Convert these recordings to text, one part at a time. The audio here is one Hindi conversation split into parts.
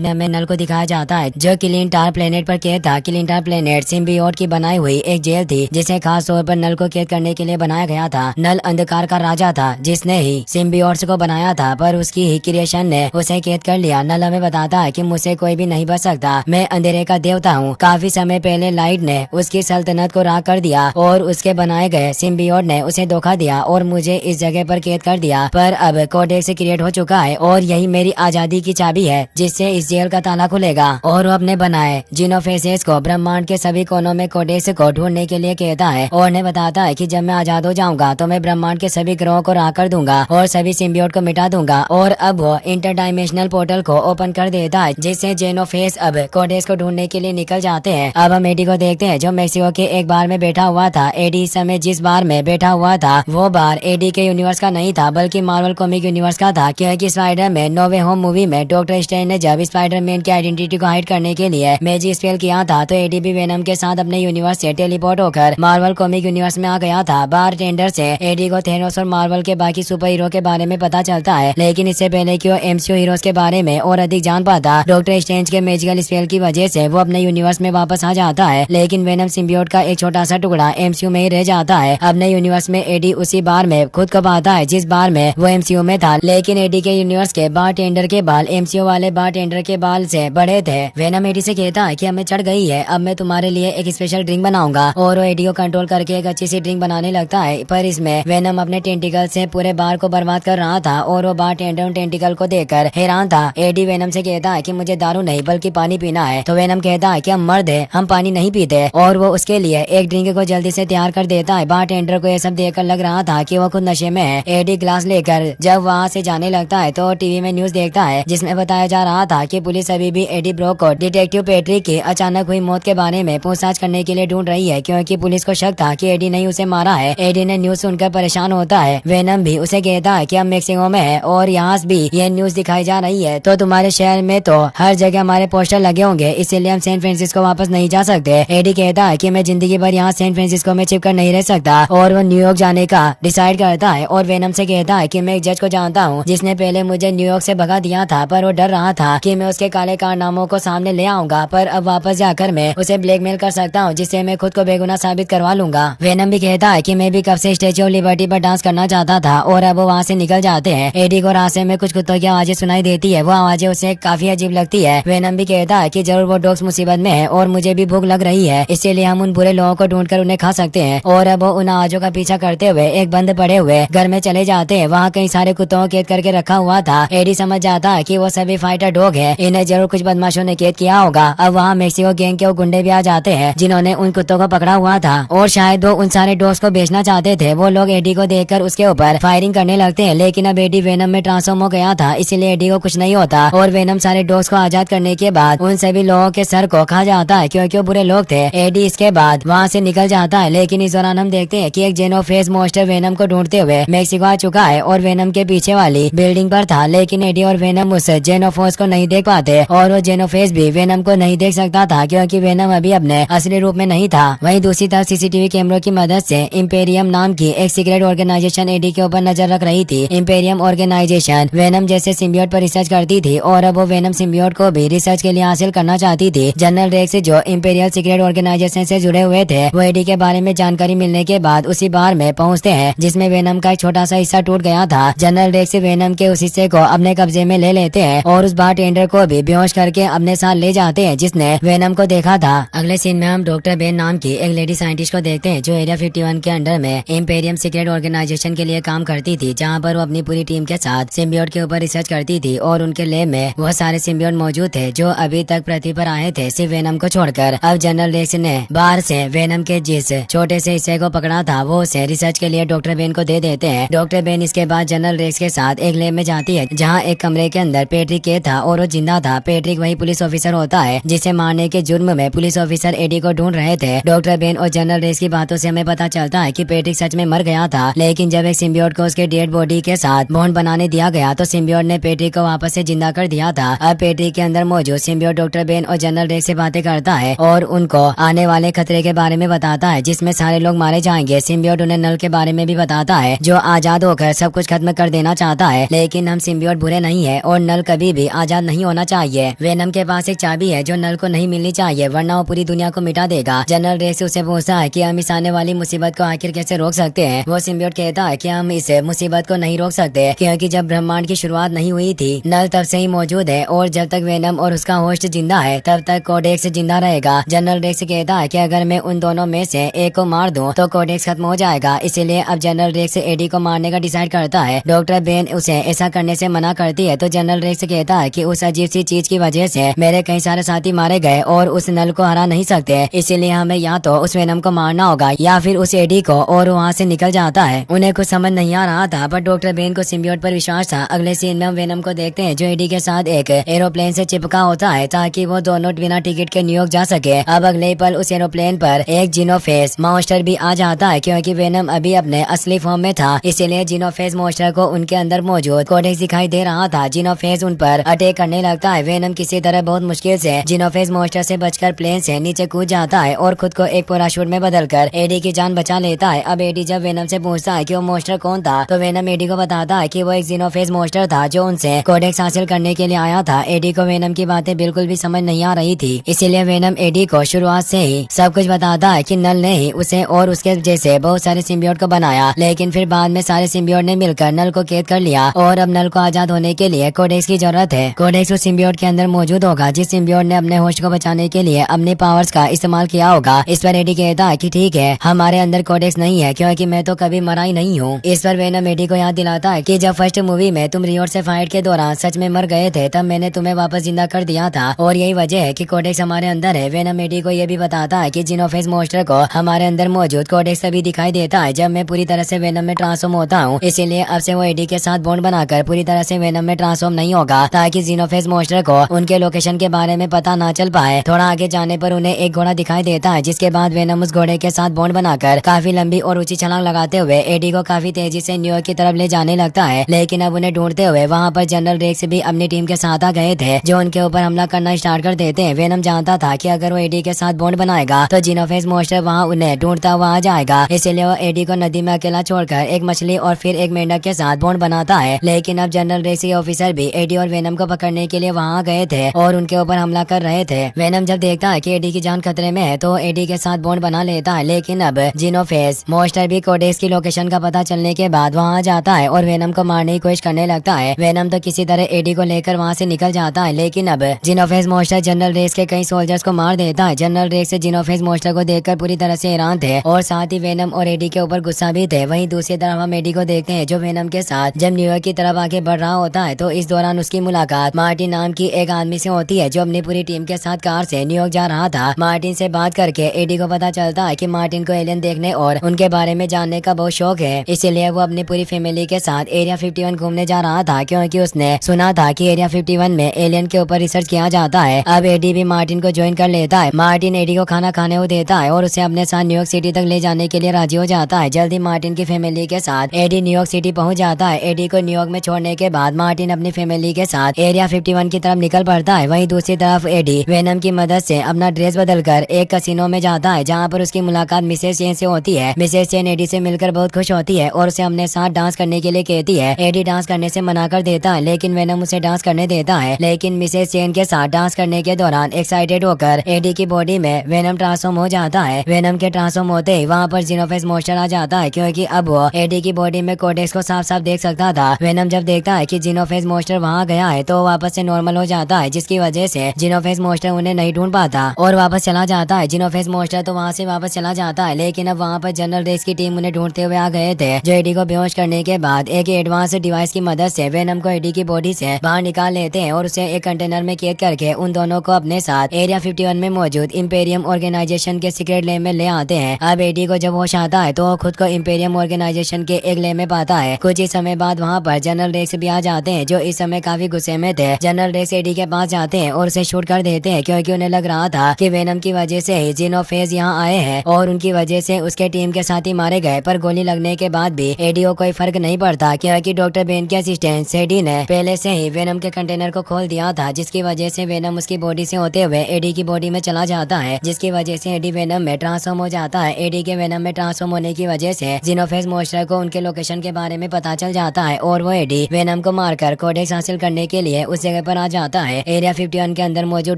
में हमें नल को दिखाया जाता है जो क्लिंटार प्लेनेट पर कैद था। क्लिंटार प्लेनेट सिम्बियोट की बनाई हुई एक जेल थी जिसे खास तौर पर नल को कैद करने के लिए बनाया गया था। नल अंधकार का राजा था जिसने ही सिम्बियोट्स को बनाया था, पर उसकी ही क्रिएशन ने उसे कैद कर लिया। नल हमें बताता है कि मुझसे कोई भी नहीं बच सकता, मैं अंधेरे का देवता हूँ। काफी समय पहले लाइट ने उसकी सल्तनत को राख कर दिया और उसके बनाए गए सिम्बियोट ने उसे धोखा दिया और मुझे इस जगह पर कैद कर दिया। पर अब कोडेक्स क्रिएट हो चुका है और यही मेरी आजादी की चाबी है जिससे इस जेल का ताला खुलेगा। और वो अपने बनाए जीनोफेसिस को ब्रह्मांड के सभी कोनों में कोडेक्स को ढूंढने के लिए कहता है और ने बताता है कि जब मैं आजाद हो जाऊंगा तो मैं ब्रह्मांड के सभी ग्रहों को राख कर दूंगा और सभी सिम्बियोट को मिटा दूंगा। और अब वो इंटरडाइमेंशनल पोर्टल को ओपन कर देता है जिससे जेनोफेस अब कोडेक्स को ढूंढने के लिए निकल जाते हैं। अब हम एडी को देखते हैं जो मेक्सिको के एक बार में बैठा हुआ था। एडी इस समय जिस बार में बैठा हुआ था वो बार एडी के यूनिवर्स का नहीं था बल्कि मार्वल कॉमिक यूनिवर्स का था, क्योंकि स्पाइडरमैन नो वे होम मूवी में डॉक्टर स्ट्रेंज ने जब स्पाइडरमैन की आइडेंटिटी को हाइड करने के लिए मैजिक स्पेल किया था तो एडी भी वेनम के साथ अपने यूनिवर्स से टेलीपोर्ट होकर मार्वल कॉमिक यूनिवर्स में आ गया था। बार टेंडर से एडी को थेनोस और मार्वल के बाकी सुपर हीरो के बारे में पता चलता है, लेकिन इससे पहले कि वो एमसीयू हीरोज के बारे में और अधिक जान पाता, डॉक्टर स्ट्रेंज के मैजिकल स्पेल की वजह से वो अपने यूनिवर्स में वापस आ जाता है। लेकिन वेनम सिम्बियोट का एक छोटा सा टुकड़ा एमसीयू में ही रह जाता है। अपने यूनिवर्स में एडी उसी बार में खुद को पाता है जिस बार में वो एमसीयू में था, लेकिन एडी के यूनिवर्स के बार टेंडर के बाल एमसीयू वाले बार टेंडर के बाल से बड़े थे। वेनम एडी से कहता है कि हमें चढ़ गई है, अब मैं तुम्हारे लिए एक स्पेशल ड्रिंक बनाऊंगा और वो एडी को कंट्रोल करके एक अच्छी सी ड्रिंक बनाने लगता है। पर इसमें वेनम अपने टेंटिकल से पूरे बार को बर्बाद कर रहा था और वो बार टेंडर टेंटिकल को देखकर हैरान था। एडी वेनम से कहता है कि मुझे दारू नहीं बल्कि पानी पीना है, तो वेनम कहता है कि हम मर्द है, हम पानी नहीं पीते और वो उसके लिए एक ड्रिंक को जल्दी से तैयार कर देता है। बार टेंडर को यह सब देखकर लग रहा था कि वो खुद नशे में है। एडी ग्लास लेकर जब वहाँ से जाने लगता है तो टीवी में न्यूज देखता है जिसमें बताया जा रहा था कि पुलिस अभी भी एडी ब्रोक को डिटेक्टिव पेट्रिक की अचानक हुई मौत के बारे में पूछताछ करने के लिए ढूंढ रही है, क्योंकि पुलिस को शक था कि एडी ने उसे मारा है। एडी ने न्यूज सुनकर परेशान होता है। वेनम भी उसे कहता है कि हम मेक्सिको में है और यहाँ भी ये न्यूज दिखाई जा रही है, तो तुम्हारे शहर में तो हर जगह हमारे पोस्टर लगे होंगे, इसीलिए हम सैन फ्रांसिस्को वापस नहीं जा सकते। एडी कहता है कि मैं जिंदगी भर यहाँ सैन फ्रांसिस्को में चिपकर नहीं रह सकता और वो न्यूयॉर्क जाने का डिसाइड करता है। और वेनम से कहता है कि मैं एक जज को जानता हूँ जिसने पहले मुझे न्यूयॉर्क से भगा दिया था, पर वो डर रहा था कि मैं उसके काले कारनामों को सामने ले आऊंगा, पर अब वापस जाकर मैं उसे ब्लैकमेल कर सकता हूँ जिससे मैं खुद को बेगुनाह साबित करवा लूंगा। वेनम भी कहता है कि मैं भी कब से स्टेच्यू ऑफ लिबर्टी पर डांस करना चाहता था और अब वो वहाँ से निकल जाते हैं। एडी को रास्ते में कुछ कुत्तों की आवाजें सुनाई देती है, वो आवाजें उसे काफी अजीब लगती है। वेनम भी कहता है कि जरूर वो डॉग्स मुसीबत में है और मुझे भी भूख लग रही है, इसीलिए हम उन बुरे लोगों को ढूंढकर उन्हें खा सकते हैं। और अब वो उन आवाजों का पीछा करते हुए एक बंद पड़े हुए घर में चले जाते हैं। वहाँ कई सारे कुत्तों को कैद करके रखा हुआ था। एडी समझ जाता है कि वो सभी फाइटर डॉग है, इन्हें जरूर कुछ बदमाशों ने कैद किया होगा। अब वहाँ मेक्सिको गैंग के वो गुंडे भी आ जाते हैं जिन्होंने उन कुत्तों को पकड़ा हुआ था और शायद वो उन सारे डॉग्स को बेचना चाहते थे। वो लोग एडी को देखकर उसके ऊपर फायरिंग करने लगते हैं, लेकिन अब एडी वेनम में ट्रांसफॉर्म हो गया था, इसलिए एडी को कुछ नहीं होता और वेनम सारे डॉग्स को आजाद करने के बाद उन सभी लोगों के सर को खा जाता है क्योंकि वो बुरे लोग थे। एडी इसके बाद वहाँ से निकल जाता है, लेकिन इस दौरान हम देखते हैं कि एक जेनोफेस मॉन्स्टर वेनम को ढूंढते हुए मेक्सिको आ चुका है और वेनम के पीछे वाली बिल्डिंग पर था, लेकिन एडी और वेनम उस जेनोफोस को नहीं देख पाते और वो जेनोफेस भी वेनम को नहीं देख सकता था क्योंकि वेनम अभी अपने असली रूप में नहीं था। वहीं दूसरी तरफ सीसीटीवी कैमरों की मदद से इम्पेरियम नाम की एक सीक्रेट ऑर्गेनाइजेशन एडी के ऊपर नजर रख रही थी। इम्पेरियम ऑर्गेनाइजेशन वेनम जैसे सिम्बियोट पर रिसर्च करती थी और अब वो वेनम सिम्बियोट को भी रिसर्च के लिए हासिल करना चाहती थी। जनरल रेक्स जो इम्पेरियल सीक्रेट ऑर्गेनाइजेशन से जुड़े हुए थे वो एडी के बारे में जानकारी मिलने के बाद उसी बार में पहुंचते हैं जिसमें वेनम का एक छोटा सा हिस्सा टूट गया था। जनरल रेक्स वेनम के उस हिस्से को अपने कब्जे में ले लेते हैं और उस बार टेंडर को भी बेहोश करके अपने साथ ले जाते हैं जिसने वेनम को देखा था। अगले सीन में हम डॉक्टर बेन नाम की एक लेडी साइंटिस्ट को देखते हैं जो एरिया 51 के अंडर में इम्पेरियम सीक्रेट ऑर्गेनाइजेशन के लिए काम करती थी, जहाँ पर वो अपनी पूरी टीम के साथ सिम्बियोट के ऊपर रिसर्च करती थी और उनके लैब में बहुत सारे सिम्बियोट मौजूद थे जो अभी तक पृथ्वी पर आए थे सिर्फ वेनम को छोड़कर। अब जनरल रेक्स ने बाहर से वेनम के जिस छोटे से हिस्से को पकड़ा था वो उसे रिसर्च के लिए डॉक्टर बेन को दे देते हैं। डॉक्टर बेन इसके बाद जनरल रेक्स के साथ एक लैब में जाती है जहाँ एक कमरे के अंदर पेट्रिक कैद था और वो जिंदा था। पेट्रिक वही पुलिस ऑफिसर होता है जिसे मारने के जुर्म में पुलिस ऑफिसर एडी को ढूंढ रहे थे। डॉक्टर बेन और जनरल रेक्स की बातों से हमें पता चलता है कि पेट्रिक सच में मर गया था, लेकिन जब एक सिम्बियोट को उसके डेड बॉडी के साथ बॉन्ड बनाने दिया गया तो सिम्बियोट ने पेट्रिक को वापस से जिंदा कर दिया था। अब पेट्रिक के अंदर मौजूद सिम्बियोट डॉक्टर बेन और जनरल रेक्स से बातें करता है और उनको आने वाले खतरे के बारे में बताता है जिसमें सारे लोग मारे जाएंगे। सिम्बियोट उन्हें नल के बारे में भी बताता है जो आजाद होकर सब कुछ खत्म कर देना चाहता है, लेकिन हम सिम्बियोट बुरे नहीं है और नल कभी भी आजाद नहीं होना चाहिए। वेनम के पास एक चाबी है जो नल को नहीं मिलनी चाहिए, वरना वो पूरी दुनिया को मिटा देगा। जनरल रेक्स उसे पूछता है कि हम इस आने वाली मुसीबत को आखिर कैसे रोक सकते हैं। वो सिम्बियोट कहता है कि हम इस मुसीबत को नहीं रोक सकते, क्योंकि जब ब्रह्मांड की शुरुआत नहीं हुई थी, नल तब से ही मौजूद है और जब तक वेनम और उसका होस्ट जिंदा है तब तक कोडेक्स जिंदा रहेगा। जनरल रेक्स कहता है कि अगर मैं उन दोनों में से एक को मार दूं तो कोडेक्स खत्म हो जाएगा। इसीलिए अब जनरल रेक्स एडी को मारने का डिसाइड करता है। डॉक्टर बेन उसे ऐसा करने से मना करती है तो जनरल रेक्स कहता है कि उस अजीब सी चीज की वजह से मेरे कई सारे साथी मारे गए और उस नल को हरा नहीं सकते, इसीलिए हमें या तो उस वेनम को मारना होगा या फिर उस एडी को, और वहाँ से निकल जाता है। उन्हें कुछ समझ नहीं आ रहा था, पर डॉक्टर बेन को सिम्बियोट पर विश्वास था। अगले सीन में हम वेनम को देखते हैं जो एडी के साथ एक एरोप्लेन से चिपका होता है ताकि वो दोनों बिना टिकट के न्यूयॉर्क जा सके। अब अगले पल उस एरोप्लेन पर एक जीनोफेस मॉन्स्टर भी आ जाता है, क्योंकि वेनम अभी अपने असली फॉर्म में था, इसीलिए जीनोफेस मॉन्स्टर को उनके अंदर मौजूद कोडेक्स दिखाई दे रहा था। जीनोफेस उन पर अटैक करने लगता है। वेनम किसी तरह बहुत मुश्किल से जीनोफेस मॉन्स्टर से बचकर प्लेन से नीचे कूद जाता है और खुद को एक पैराशूट में बदलकर एडी की जान बचा लेता है। अब एडी जब वेनम से पूछता है कि वो मॉन्स्टर कौन था, तो वेनम एडी को बताता है कि वो एक जीनोफेस मॉन्स्टर था जो उनसे कोडेक्स हासिल करने के लिए आया था। एडी को वेनम की बातें बिल्कुल भी समझ नहीं आ रही थी, इसीलिए वेनम एडी को शुरुआत से ही सब कुछ बताता है कि नल ने ही उसे और उसके जैसे बहुत सारे सिम्बियोट को बनाया, लेकिन फिर बाद में सारे सिम्बियोट ने मिलकर नल को कैद कर लिया और अब नल को आजाद होने के लिए कोडेक्स की जरूरत है। कोडेक्स उस सिम्बियोट के अंदर मौजूद होगा जिस सिम्बियोट ने अपने होस्ट को बचाने के लिए अपने पावर्स का इस्तेमाल किया होगा। इस पर एडी कहता है कि ठीक है, हमारे अंदर कोडेक्स नहीं है क्योंकि मैं तो कभी मरा ही नहीं हूँ। इस पर वेनम एडी को याद दिलाता है कि जब फर्स्ट मूवी में तुम रियोट से फाइट के दौरान सच में मर गए थे तब मैंने तुम्हें वापस जिंदा कर दिया था और यही वजह है कि कोडेक्स हमारे अंदर है। वेनम एडी को ये भी बताता है कि जीनोफेस मॉन्स्टर को हमारे अंदर मौजूद कोडेक्स तभी दिखाई देता है जब मैं पूरी तरह से वेनम में ट्रांसफॉर्म होता हूँ, इसीलिए अब से वो एडी के साथ बॉन्ड बनाकर पूरी तरह से वेनम में ट्रांसफॉर्म नहीं होगा ताकि जीनोफेस मॉन्स्टर को उनके लोकेशन के बारे में पता ना चल पाए। थोड़ा आगे जाने पर उन्हें एक घोड़ा दिखाई देता है, जिसके बाद वेनम उस घोड़े के साथ बॉन्ड बनाकर काफी लंबी और ऊंची छलांग लगाते हुए एडी को काफी तेजी से न्यूयॉर्क की तरफ ले जाने लगता है। लेकिन अब उन्हें ढूंढते हुए वहाँ पर जनरल रेक्स भी अपनी टीम के साथ आ गए थे जो उनके ऊपर हमला करना स्टार्ट कर देते हैं। वेनम जानता था कि अगर वो एडी के साथ बॉन्ड बनाएगा तो जीनोफेस मॉन्स्टर वहाँ उन्हें ढूंढता हुआ आ जाएगा, इसलिए वो एडी को नदी में अकेला छोड़कर एक मछली और फिर एक मेंढक के साथ बॉन्ड बनाता है। लेकिन अब जनरल रेक्स के ऑफिसर भी एडी और वेनम को पकड़ने के लिए वहाँ गए थे और उनके ऊपर हमला कर रहे थे। वेनम जब देखता है कि एडी की जान खतरे में है तो एडी के साथ बॉन्ड बना लेता है, लेकिन अब जीनोफेस मॉन्स्टर भी कोडेक्स की लोकेशन का पता चलने के बाद वहाँ आ जाता है और वेनम को मारने की कोशिश करने लगता है। वेनम तो किसी तरह एडी को लेकर वहाँ से निकल जाता है, लेकिन अब जीनोफेस मॉन्स्टर जनरल रेक्स के कई सोल्जर्स को मार देता है। जनरल रेक्स जीनोफेस मॉन्स्टर को देखकर पूरी तरह से हैरान थे और साथ ही वेनम और एडी के ऊपर गुस्सा भी थे। वहीं दूसरी तरफ हम एडी को देखते हैं जो वेनम के साथ जब न्यूयॉर्क की तरफ आगे बढ़ रहा होता है, तो इस दौरान उसकी मुलाकात मार्टिन नाम की एक आदमी से होती है जो अपनी पूरी टीम के साथ कार से न्यूयॉर्क जा रहा था। मार्टिन से बात करके एडी को पता चलता है कि मार्टिन को एलियन देखने और उनके बारे में जानने का बहुत शौक है, इसलिए वो अपनी पूरी फैमिली के साथ एरिया 51 घूमने जा रहा था क्योंकि उसने सुना था कि एरिया 51 में एलियन के ऊपर रिसर्च किया जाता है। अब एडी भी मार्टिन को ज्वाइन कर लेता है। मार्टिन एडी को खाना खाने को देता है और उसे अपने साथ न्यूयॉर्क सिटी तक ले जाने के लिए राजी हो जाता है। जल्दी मार्टिन की फैमिली के साथ एडी न्यूयॉर्क सिटी पहुंच जाता है। एडी को न्यूयॉर्क में छोड़ने के बाद मार्टिन अपनी फैमिली के साथ एरिया 51 की तरफ निकल पड़ता है। वहीं दूसरी तरफ एडी वेनम की मदद से अपना ड्रेस बदलकर एक कैसीनो में जाता है जहां पर उसकी मुलाकात मिसेस चेन से होती है। मिसेस चेन एडी से मिलकर बहुत खुश होती है और उसे अपने साथ डांस करने के लिए कहती है। एडी डांस करने से मना कर देता है, लेकिन वेनम उसे डांस करने देता है। लेकिन मिसेस चेन के साथ डांस करने के दौरान एक्साइटेड होकर एडी की बॉडी में वेनम ट्रांसफॉर्म हो जाता है। वेनम के ट्रांसफॉर्म होते ही वहाँ पर जीनोफेस मॉन्स्टर आ जाता है क्योंकि अब वो एडी की बॉडी में कोडेक्स को साफ साफ देख सकता था। वेनम जब देखता है कि जीनोफेस मॉन्स्टर वहाँ गया है तो वापस से नॉर्मल हो जाता है, जिसकी वजह से जीनोफेस मॉन्स्टर उन्हें नहीं ढूंढ पाता और वापस चला जाता है। जीनोफेस मॉन्स्टर तो वहाँ से वापस चला जाता है, लेकिन अब वहाँ पर जनरल रेक्स की टीम उन्हें ढूंढते हुए आ गए थे जो एडी को बेहोश करने के बाद एक एडवांस डिवाइस की मदद से वेनम को एडी की बॉडी से बाहर निकाल लेते हैं और उसे एक कंटेनर में कैद करके उन दोनों को अपने साथ एरिया 51 में मौजूद इंपेरियम ऑर्गेनाइजेशन के सीक्रेट लैब में ले आते हैं। अब एडी को जब होश आता है तो वो खुद को इंपेरियम ऑर्गेनाइजेशन के एक लैब में पाता है। कुछ ही समय बाद वहाँ पर जनरल रेक्स भी आ जाते हैं जो इस समय काफी गुस्से में थे। जनरल रेक्स एडी के पास जाते हैं और उसे शूट कर देते हैं क्योंकि उन्हें लग रहा था कि वेनम की वजह से ही जीनोफेस यहाँ आए हैं और उनकी वजह से उसके टीम के साथी मारे गए। पर गोली लगने के बाद भी एडी को कोई फर्क नहीं पड़ता क्योंकि डॉक्टर बेन के असिस्टेंट सेडी ने पहले से ही वेनम के कंटेनर को खोल दिया था, जिसकी वजह से वेनम उसकी बॉडी से होते हुए एडी की बॉडी में चला जाता है, जिसकी वजह से एडी वेनम में ट्रांसफॉर्म हो जाता है। एडी के वेनम में ट्रांसफॉर्म होने की वजह से जीनोफेस मॉन्स्टर को उनके लोकेशन के बारे में पता चल जाता है और वो एडी वेनम को मारकर कोडेक्स हासिल करने के लिए उस जगह जगह पर आ जाता है। एरिया 51 के अंदर मौजूद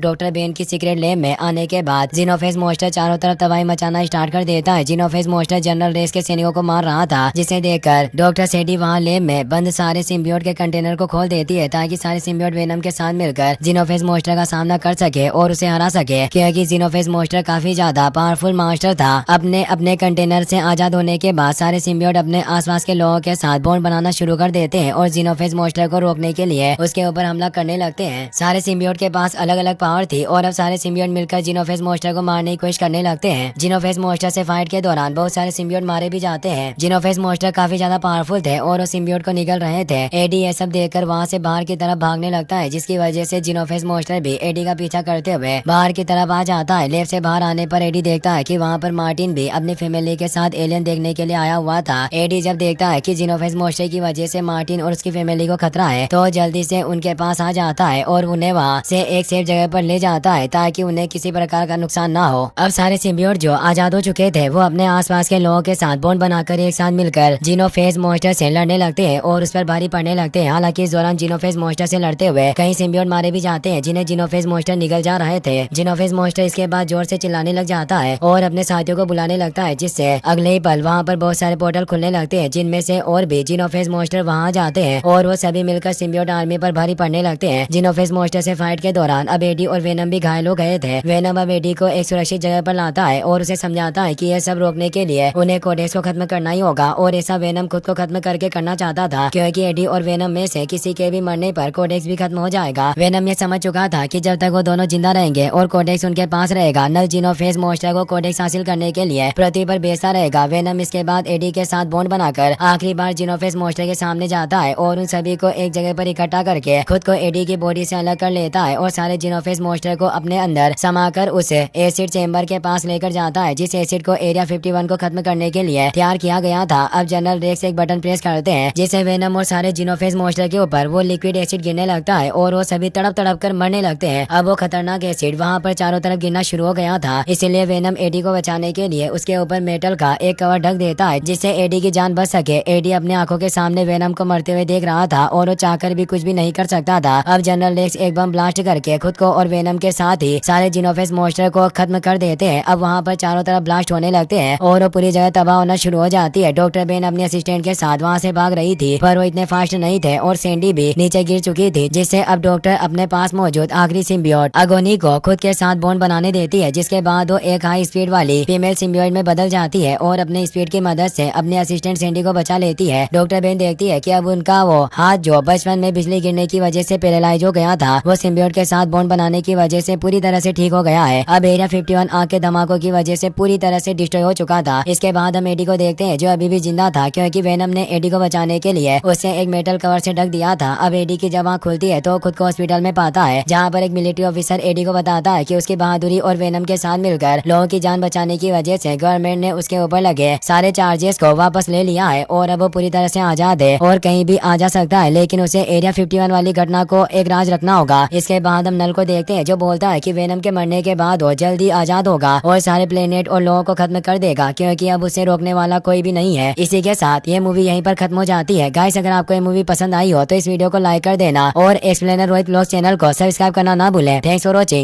डॉक्टर बेन की सीक्रेट लैब में आने के बाद जीनोफेज मॉन्स्टर चारों तरफ तबाही मचाना स्टार्ट कर देता है। जीनोफेज मॉन्स्टर जनरल रेस के सैनिकों को मार रहा था, जिसे देखकर डॉक्टर सेडी वहाँ लैब में बंद सारे सिम्बियोट के कंटेनर को खोल देती है ताकि सारे सिम्बियोट वेनम के साथ मिलकर जीनोफेज मॉन्स्टर का सामना कर सके और उसे हरा सके, क्योंकि जीनोफेज मॉन्स्टर काफी ज्यादा पावरफुल मॉन्स्टर था। अपने अपने कंटेनर से आजाद होने के बाद सारे सिम्बियोट अपने आसपास के लोगों के साथ बॉन्ड बनाना शुरू कर देते हैं और जीनोफेज मॉन्स्टर को रोकने के लिए उसके ऊपर हमला करने लगते हैं। सारे सिम्बियोट के पास अलग अलग पावर थी और अब सारे सिम्बियोट मिलकर जीनोफेज मॉन्स्टर को मारने की कोशिश करने लगते हैं। जीनोफेज मॉन्स्टर से फाइट के दौरान बहुत सारे सिम्बियोट मारे भी जाते हैं। जीनोफेज मॉन्स्टर काफी ज्यादा पावरफुल थे और वो सिम्बियोट को निकल रहे थे। एडी ये सब देखकर वहाँ से बाहर की तरफ भागने लगता है, जिसकी वजह से जीनोफेज मॉन्स्टर भी एडी का पीछा करते हुए बाहर की तरफ आ जाता है। लेफ्ट से बाहर आने पर एडी देखता है कि वहाँ पर मार्टिन भी अपनी फैमिली के साथ एलियन देखने के लिए आया हुआ था। एडी जब देखता है कि जीनोफेज मॉन्स्टर की वजह से मार्टिन और उसकी फैमिली को खतरा है, तो जल्दी से उनके पास आ जाता है और उन्हें वहाँ से एक सेफ जगह पर ले जाता है ताकि उन्हें किसी प्रकार का नुकसान ना हो। अब सारे सिम्बियोट जो आजाद हो चुके थे वो अपने आसपास के लोगों के साथ बॉन्ड बनाकर एक साथ मिलकर जीनोफेज मॉन्स्टर से लड़ने लगते हैं और उस पर भारी पड़ने लगते हैं। हालांकि इस दौरान जीनोफेज मॉन्स्टर से लड़ते हुए कई सिम्बियोट मारे भी जाते हैं, जिन्हें जीनोफेज मॉन्स्टर निगल जा रहे थे। जीनोफेज मॉन्स्टर इसके बाद जोर से चिल्लाने लग जाता है और अपने साथियों को बुलाने लगता है, जिससे अगले ही पल वहाँ पर बहुत सारे पोर्टल खुलने लगते हैं, जिनमें से और भी जीनोफेज मॉन्स्टर वहाँ जाते हैं और वो सभी मिलकर सिम्बियोट आर्मी पर भारी पड़ने लगते हैं। जीनोफेज मॉन्स्टर से फाइट के दौरान अब एडी और वेनम भी घायल हो गए थे। वेनम अब एडी को एक सुरक्षित जगह पर लाता है और उसे समझाता है कि यह सब रोकने के लिए उन्हें कोडेक्स को खत्म करना ही होगा, और ऐसा वेनम खुद को खत्म करके करना चाहता था, क्योंकि एडी और वेनम में से किसी के भी मरने पर कोडेक्स भी खत्म हो जाएगा। वेनम ये समझ चुका था कि जब तक वो दोनों जिंदा रहेंगे और कोडेक्स उनके पास रहेगा, नल जीनोफेज मॉन्स्टर को कोडेक्स हासिल करने के लिए पृथ्वी पर बेचता रहेगा। वेनम इसके बाद एडी के साथ बॉन्ड बनाकर आखिरी बार जीनोफेज मॉन्स्टर के सामने जाता है और उन सभी को एक जगह पर इकट्ठा करके खुद को एडी की बॉडी से अलग कर लेता है और सारे जीनोफेज मॉन्स्टर को अपने अंदर समाकर उसे एसिड चेंबर के पास लेकर जाता है, जिस एसिड को एरिया 51 को खत्म करने के लिए तैयार किया गया था। अब जनरल रेक्स एक बटन प्रेस करते हैं, जिससे वेनम और सारे जीनोफेज मॉन्स्टर के ऊपर वो लिक्विड एसिड गिरने लगता है और वो सभी तड़प तड़प कर मरने लगते हैं। अब वो खतरनाक एसिड वहाँ पर चारों तरफ गिरना शुरू हो गया था, इसलिए वेनम एडी को बचाने के लिए उसके ऊपर मेटल का एक कवर ढक देता है, जिससे एडी की जान बच सके। एडी अपने आंखों के सामने वेनम को मरते हुए देख रहा था और वो चाहकर भी कुछ भी नहीं कर सकता था। अब जनरल रेक्स एक बम ब्लास्ट करके खुद को और वेनम के साथ ही सारे जीनोफेज मॉन्स्टर को खत्म कर देते हैं। अब वहाँ पर चारों तरफ ब्लास्ट होने लगते हैं और वो पूरी जगह तबाह होना शुरू हो जाती है। डॉक्टर बेन अपने असिस्टेंट के साथ वहाँ से भाग रही थी, पर वो इतने फास्ट नहीं थे और सैंडी भी नीचे गिर चुकी थी, जिससे अब डॉक्टर अपने पास मौजूद आखिरी सिम्बियोट अगोनी को खुद के साथ बॉन्ड बनाने देती है, जिसके बाद वो एक हाई स्पीड वाली फीमेल सिम्बियोट में बदल जाती है और अपने स्पीड की मदद से अपने असिस्टेंट सैंडी को बचा लेती है। डॉक्टर बेन देखती है कि अब उनका वो हाथ जो बचपन में बिजली गिरने की वजह से पैरालाइज हो गया था, वो सिम्बियोट के साथ बॉन्ड बनाने की वजह से पूरी तरह से ठीक हो गया है। अब एरिया 51 आग के धमाकों की वजह से पूरी तरह से डिस्ट्रॉय हो चुका था। इसके बाद हम एडी को देखते हैं, जो अभी भी जिंदा था, क्योंकि वेनम ने एडी को बचाने के लिए उसे एक मेटल कवर से ढक दिया था। अब एडी की जब आँख खुलती है तो खुद को हॉस्पिटल में पाता है, जहाँ पर एक मिलिट्री ऑफिसर एडी को बताता है कि उसकी बहादुरी और वेनम के साथ मिलकर लोगों की जान बचाने की वजह से गवर्नमेंट ने उसके ऊपर लगे सारे चार्जेस को वापस ले लिया है और अब वो पूरी तरह से आजाद है और कहीं भी आ जा सकता है, लेकिन उसे एरिया 51 वाली घटना को एक राज रखना होगा। इसके बाद हम नल को देखते हैं, जो बोलता है कि वेनम के मरने के बाद वो जल्दी आजाद होगा और सारे प्लेनेट और लोगों को खत्म कर देगा, क्योंकि अब उसे रोकने वाला कोई भी नहीं है। इसी के साथ ये मूवी यहीं पर खत्म हो जाती है। गाइस, अगर आपको ये मूवी पसंद आई हो तो इस वीडियो को लाइक कर देना और एक्सप्लेनर रोहित व्लॉग्स चैनल को सब्सक्राइब करना ना भूलें। Thanks for watching.